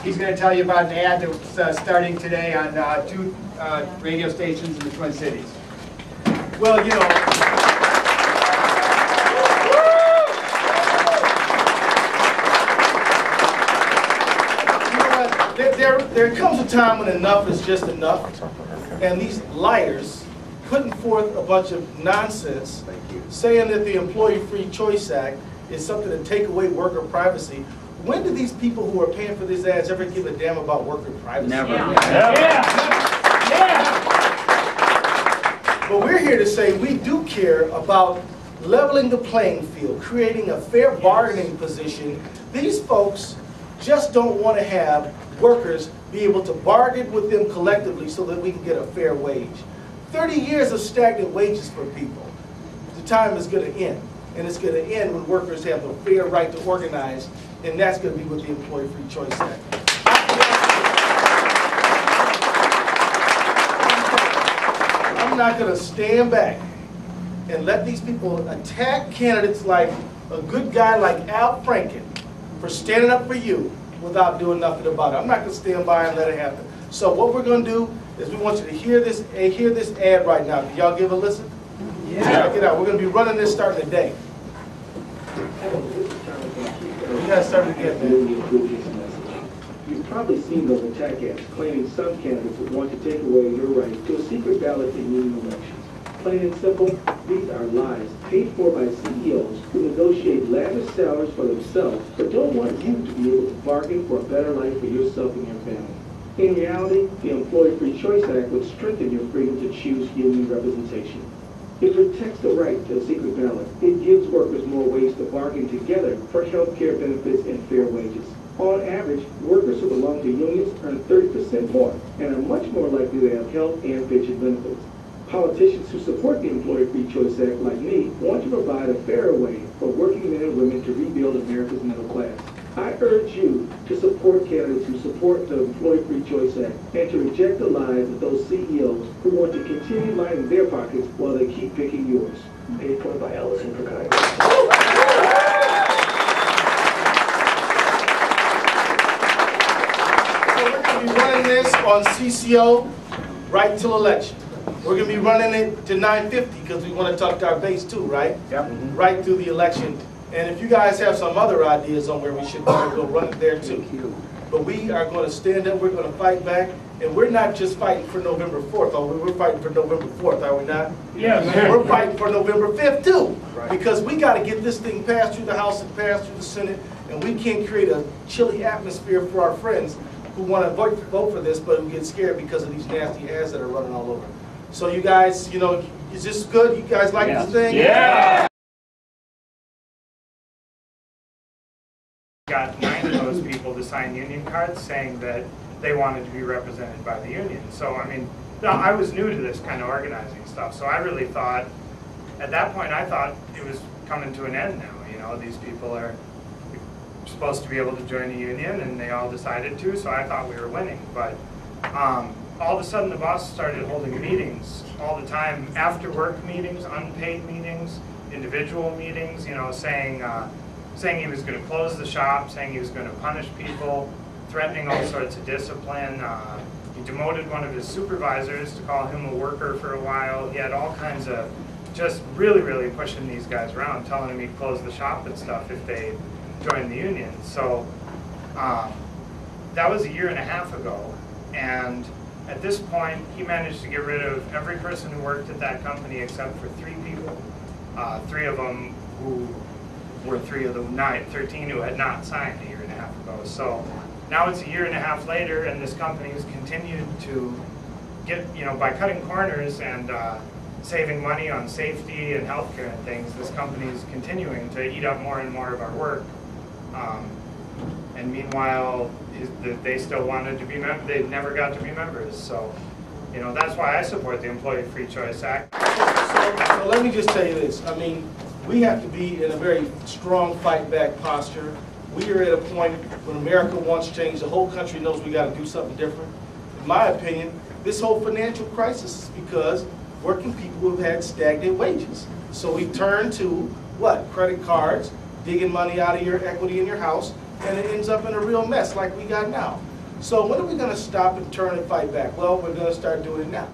He's going to tell you about an ad that's starting today on 2 radio stations in the Twin Cities. Well, you know, there comes a time when enough is just enough, and these liars putting forth a bunch of nonsense saying that the Employee Free Choice Act is something to take away worker privacy. When do these people who are paying for these ads ever give a damn about worker privacy? Never. Yeah. But we're here to say we do care about leveling the playing field, creating a fair bargaining position. These folks just don't want to have workers be able to bargain with them collectively so that we can get a fair wage. 30 years of stagnant wages for people. The time is going to end. And it's going to end when workers have the fair right to organize, and that's going to be with the Employee Free Choice Act. I'm not going to stand back and let these people attack candidates like a good guy like Al Franken for standing up for you without doing nothing about it. I'm not going to stand by and let it happen. So what we're going to do is we want you to hear this ad right now. Can y'all give a listen? Yeah. Check it out. We're going to be running this starting today. You got to start it again, man. You've probably seen those attack ads claiming some candidates would want to take away your right to a secret ballot in union elections. Plain and simple, these are lies paid for by CEOs who negotiate lavish salaries for themselves but don't want you to be able to bargain for a better life for yourself and your family. In reality, the Employee Free Choice Act would strengthen your freedom to choose union representation. It protects the right to a secret ballot. It gives workers more ways to bargain together for health care benefits and fair wages. On average, workers who belong to unions earn 30% more and are much more likely to have health and pension benefits. Politicians who support the Employee Free Choice Act, like me, want to provide a fairer way for working men and women to rebuild America's middle class. I urge you to support candidates who support the Employee Free Choice Act and to reject the lies of those CEOs who want to continue lining their pockets while they keep picking yours. Paid for by Ellison for Congress. So we're going to be running this on CCO right till election. We're going to be running it to 9:50 because we want to talk to our base too, right? Yep. Right through the election. And if you guys have some other ideas on where we should go, we'll run it there too. But we are going to stand up, we're going to fight back, and we're not just fighting for November 4th, we're fighting for November 4th, are we not? Yes. We're fighting for November 5th too, Right. because we got to get this thing passed through the House and passed through the Senate, and we can't create a chilly atmosphere for our friends who want to vote for this, but who get scared because of these nasty ads that are running all over. So you guys, you know, is this good? You guys like this thing? Yeah. Got 9 of those people to sign union cards saying that they wanted to be represented by the union. So, I mean, no, I was new to this kind of organizing stuff, so I really thought, at that point, I thought it was coming to an end now. You know, these people are supposed to be able to join a union, and they all decided to, so I thought we were winning. But all of a sudden, the boss started holding meetings all the time, after work meetings, unpaid meetings, individual meetings, you know, saying he was going to close the shop, saying he was going to punish people, threatening all sorts of discipline. He demoted one of his supervisors to call him a worker for a while. He had all kinds of just really, really pushing these guys around, telling them he'd close the shop and stuff if they joined the union. So that was 1.5 years ago. And at this point, he managed to get rid of every person who worked at that company except for 3 people. 3 of them who were 3 of the 13 who had not signed 1.5 years ago. So now it's 1.5 years later, and this company has continued to get, you know, by cutting corners and saving money on safety and healthcare and things, this company is continuing to eat up more and more of our work. And meanwhile, they still wanted to be members. They never got to be members. So, you know, that's why I support the Employee Free Choice Act. So let me just tell you this. I mean, we have to be in a very strong fight back posture. We are at a point when America wants change. The whole country knows we got to do something different. In my opinion, this whole financial crisis is because working people have had stagnant wages. So we turn to what? Credit cards, digging money out of your equity in your house, and it ends up in a real mess like we got now. So when are we going to stop and turn and fight back? Well, we're going to start doing it now.